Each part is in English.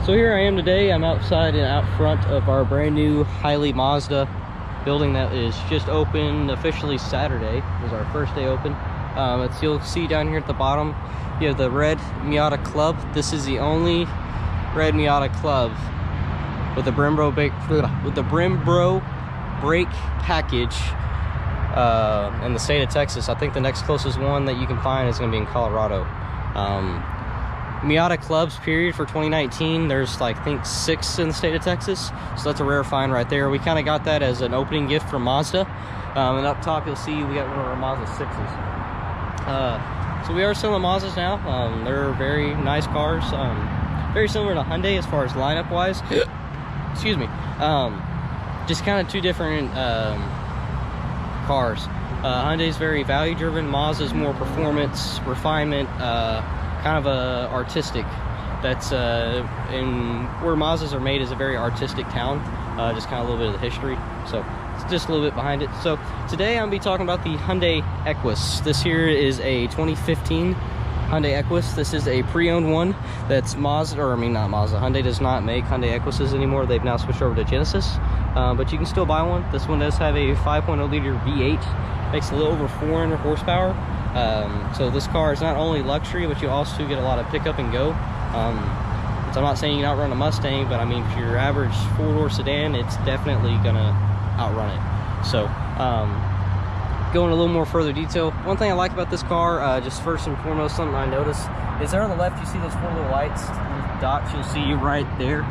So here I am today. I'm outside and out front of our brand new Hyundai Mazda building that is just opened officially Saturday. It was our first day open. You'll see down here at the bottom, you have the red Miata Club. This is the only red Miata Club with the Brembro brake package in the state of Texas. I think the next closest one that you can find is going to be in Colorado. Miata Clubs period for 2019, there's like I think 6 in the state of Texas, so that's a rare find right there. We kind of got that as an opening gift from Mazda. And up top you'll see we got one of our Mazda 6s. So we are selling Mazdas now. They're very nice cars, very similar to Hyundai as far as lineup wise. Excuse me. Just kind of two different cars. Hyundai's very value driven, Mazda's more performance, refinement, kind of artistic. That's and where Mazdas are made is a very artistic town. Just kind of a little bit of the history, so it's just a little bit behind it. So today I'm gonna be talking about the Hyundai Equus. This here is a 2015 Hyundai Equus. This is a pre-owned one that's Mazda, or I mean not Mazda, Hyundai does not make Hyundai Equuses anymore. They've now switched over to Genesis, but you can still buy one. This one does have a 5.0 liter V8, makes a little over 400 horsepower. So this car is not only luxury, but you also get a lot of pickup and go. So I'm not saying you can outrun a Mustang, but I mean for your average 4-door sedan, it's definitely gonna outrun it. So going a little more further detail, one thing I like about this car, just first and foremost, something I noticed is there on the left you see those 4 little lights, those dots you'll see right there.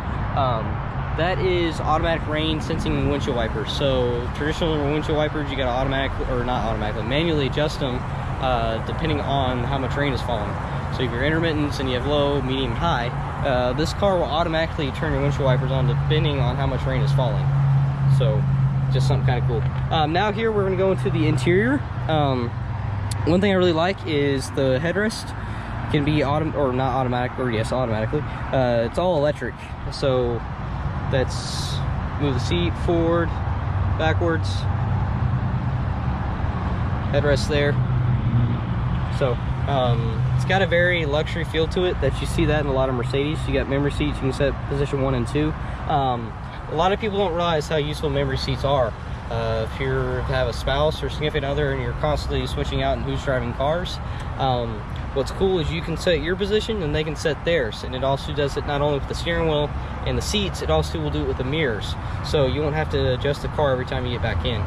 That is automatic rain sensing windshield wipers. So traditional windshield wipers, you got to automatically, or not automatically, manually adjust them depending on how much rain is falling. So if you're intermittent and you have low, medium, high, this car will automatically turn your windshield wipers on depending on how much rain is falling. So just something kind of cool. Now here we're going to go into the interior. One thing I really like is the headrest can be automatically. It's all electric. So that's move the seat forward, backwards, headrest there. So it's got a very luxury feel to it that you see that in a lot of Mercedes. You got memory seats, you can set position 1 and 2. A lot of people don't realize how useful memory seats are. If you have a spouse or significant other and you're constantly switching out and who's driving cars, what's cool is you can set your position and they can set theirs. And it also does it not only with the steering wheel and the seats, it also will do it with the mirrors. So you won't have to adjust the car every time you get back in.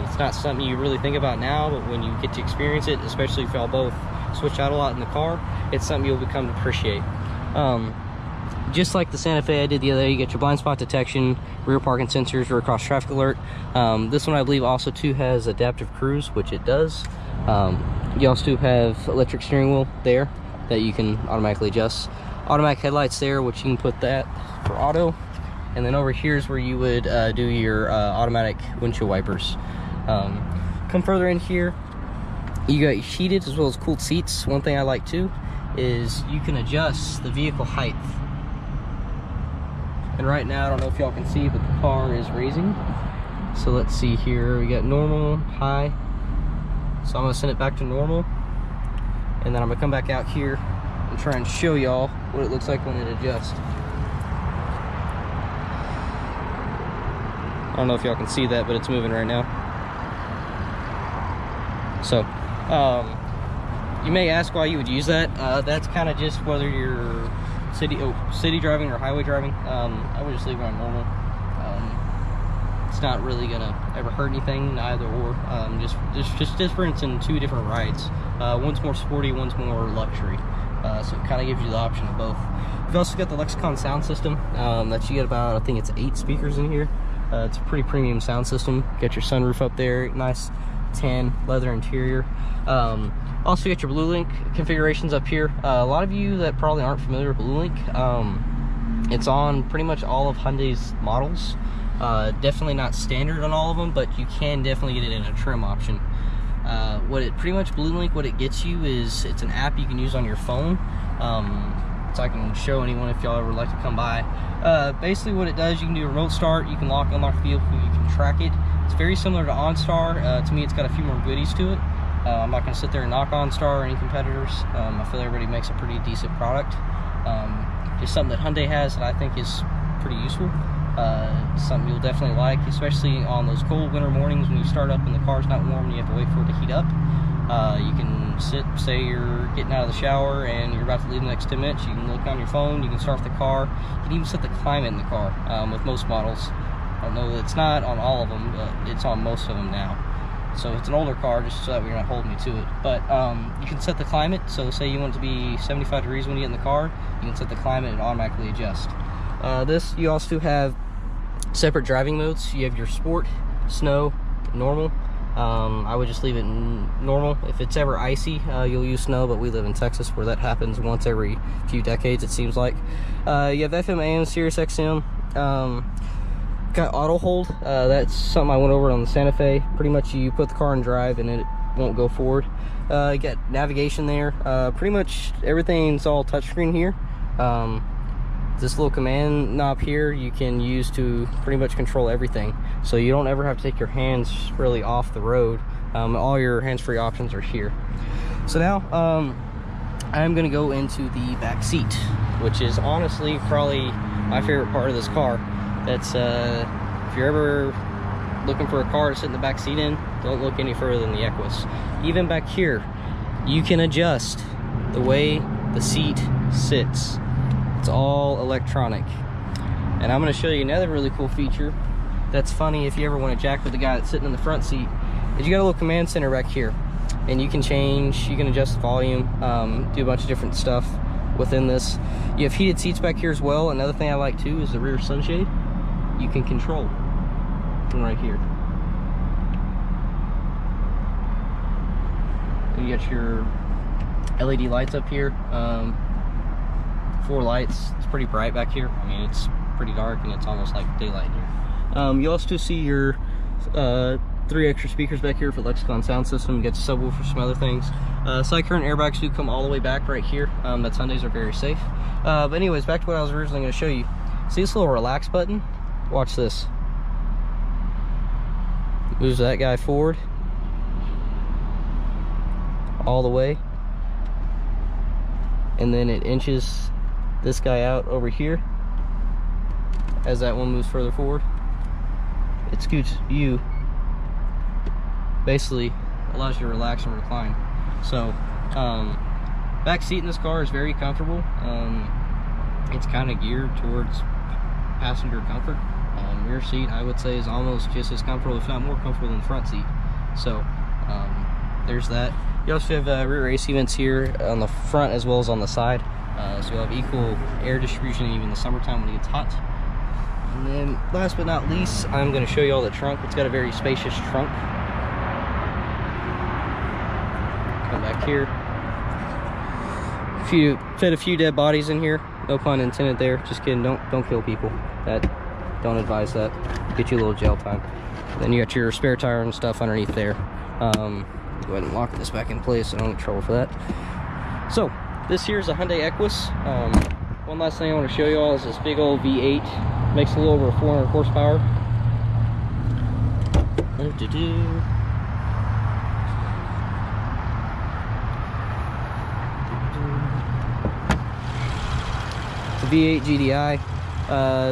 It's not something you really think about now, but when you get to experience it, especially if y'all both switch out a lot in the car, it's something you'll become to appreciate. Just like the Santa Fe I did the other day, you get your blind spot detection, rear parking sensors, rear cross traffic alert. This one I believe also too has adaptive cruise, which it does. You also do have electric steering wheel there that you can automatically adjust. Automatic headlights there, which you can put that for auto. And then over here is where you would do your automatic windshield wipers. Come further in here, you got heated as well as cooled seats. One thing I like too is you can adjust the vehicle height. And right now, I don't know if y'all can see, but the car is raising. So let's see here, we got normal, high. So I'm gonna send it back to normal. And then I'm gonna come back out here and try and show y'all what it looks like when it adjusts. I don't know if y'all can see that, but it's moving right now. So, you may ask why you would use that. That's kind of just whether you're city driving or highway driving. I would just leave it on normal. It's not really gonna ever hurt anything, either or. Just difference in 2 different rides. One's more sporty, one's more luxury. So it kind of gives you the option of both. You've also got the Lexicon sound system that you get about, I think it's 8 speakers in here. It's a pretty premium sound system. Got your sunroof up there, nice tan leather interior. Also you got your BlueLink configurations up here. A lot of you that probably aren't familiar with BlueLink, it's on pretty much all of Hyundai's models. Definitely not standard on all of them, but you can definitely get it in a trim option. BlueLink, what it gets you is it's an app you can use on your phone. So I can show anyone if y'all ever like to come by. Basically what it does, you can do a remote start, you can lock and unlock the vehicle, you can track it. It's very similar to OnStar. To me, it's got a few more goodies to it. I'm not going to sit there and knock OnStar or any competitors. I feel everybody makes a pretty decent product. is something that Hyundai has that I think is pretty useful. Something you'll definitely like, especially on those cold winter mornings when you start up and the car's not warm and you have to wait for it to heat up. You can sit, say you're getting out of the shower and you're about to leave in the next 10 minutes, you can look on your phone, you can start the car, you can even set the climate in the car with most models. I don't know, it's not on all of them, but it's on most of them now. So it's an older car, just so that you're not holding me to it. But you can set the climate, so say you want it to be 75 degrees when you get in the car, you can set the climate and automatically adjust. This, you also have separate driving modes. You have your sport, snow, normal. I would just leave it in normal. If it's ever icy, you'll use snow, but we live in Texas where that happens once every few decades, it seems like. You have FM, AM, Sirius XM. Got auto hold. That's something I went over on the Santa Fe. Pretty much you put the car in drive and it won't go forward. You got navigation there. Pretty much everything's all touchscreen here. This little command knob here you can use to pretty much control everything, so you don't ever have to take your hands really off the road. All your hands-free options are here. So now I'm gonna go into the back seat, which is honestly probably my favorite part of this car. That's if you're ever looking for a car to sit in the back seat in, don't look any further than the Equus. Even back here you can adjust the way the seat sits. It's all electronic. And I'm going to show you another really cool feature that's funny if you ever want to jack with the guy that's sitting in the front seat, is you got a little command center back here, and you can change, you can adjust the volume, do a bunch of different stuff within this. You have heated seats back here as well. Another thing I like too is the rear sunshade. You can control from right here. And you got your LED lights up here. 4 lights. It's pretty bright back here. I mean, it's pretty dark and it's almost like daylight here. You also see your 3 extra speakers back here for Lexicon sound system. You get the subwoofer, some other things. Side current airbags do come all the way back right here. That's Hyundais are very safe. But anyways, back to what I was originally going to show you. See this little relax button? Watch this. Moves that guy forward all the way, and then it inches this guy out over here as that one moves further forward. It scoots you, basically allows you to relax and recline. So back seat in this car is very comfortable. It's kind of geared towards passenger comfort. Rear seat I would say is almost just as comfortable, if not more comfortable, than the front seat. So there's that. You also have rear AC vents here on the front as well as on the side. So you'll have equal air distribution even in the summertime when it gets hot. And then last but not least, I'm going to show you all the trunk. It's got a very spacious trunk. Come back here. Fit a few dead bodies in here. No pun intended there. Just kidding. Don't kill people. Don't advise that. Get you a little jail time. Then you got your spare tire and stuff underneath there. Go ahead and lock this back in place so I don't get in trouble for that. So this here is a Hyundai Equus. One last thing I want to show you all is this big old V8. Makes a little over 400 horsepower. It's a V8 GDI.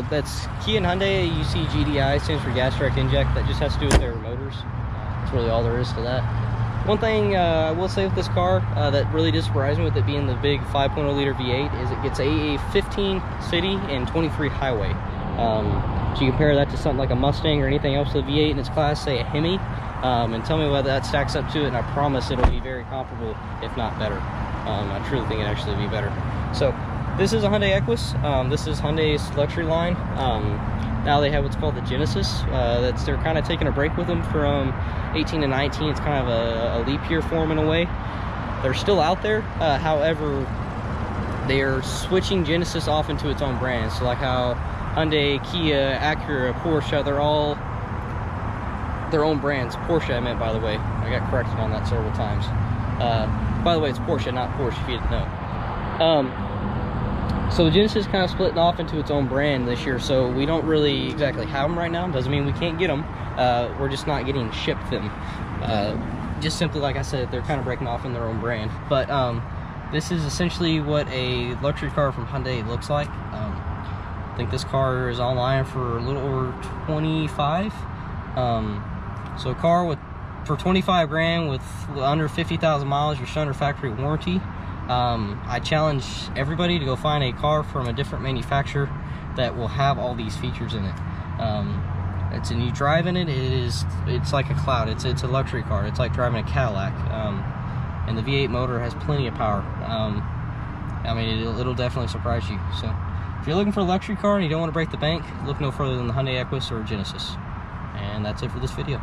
That's Kia and Hyundai. You see GDI stands for gas direct inject. That just has to do with their motors. That's really all there is to that. One thing I will say with this car that really did surprise me with it being the big 5.0 liter V8 is it gets a 15 city and 23 highway. So you compare that to something like a Mustang or anything else with a V8 in its class, say a Hemi, and tell me whether that stacks up to it, and I promise it'll be very comparable, if not better. I truly think it actually be better. So this is a Hyundai Equus. This is Hyundai's luxury line. Now they have what's called the Genesis. They're kind of taking a break with them from 18 to 19. It's kind of a leap year for them in a way. They're still out there. However, they are switching Genesis off into its own brand. So like how Hyundai, Kia, Acura, Porsche, they're all their own brands. Porsche, I meant, by the way. I got corrected on that several times. By the way, it's Porsche, not Porsche, if you didn't know. So the Genesis is kind of splitting off into its own brand this year, so we don't really exactly have them right now. Doesn't mean we can't get them. We're just not getting shipped them. Just simply, like I said, they're kind of breaking off in their own brand. But this is essentially what a luxury car from Hyundai looks like. I think this car is online for a little over 25. So a car for 25 grand with under 50,000 miles, you're still under factory warranty. I challenge everybody to go find a car from a different manufacturer that will have all these features in it. And you drive in it, it's like a cloud. It's a luxury car. It's like driving a Cadillac. And the V8 motor has plenty of power. I mean, it'll definitely surprise you. So if you're looking for a luxury car and you don't want to break the bank, look no further than the Hyundai Equus or Genesis. And that's it for this video.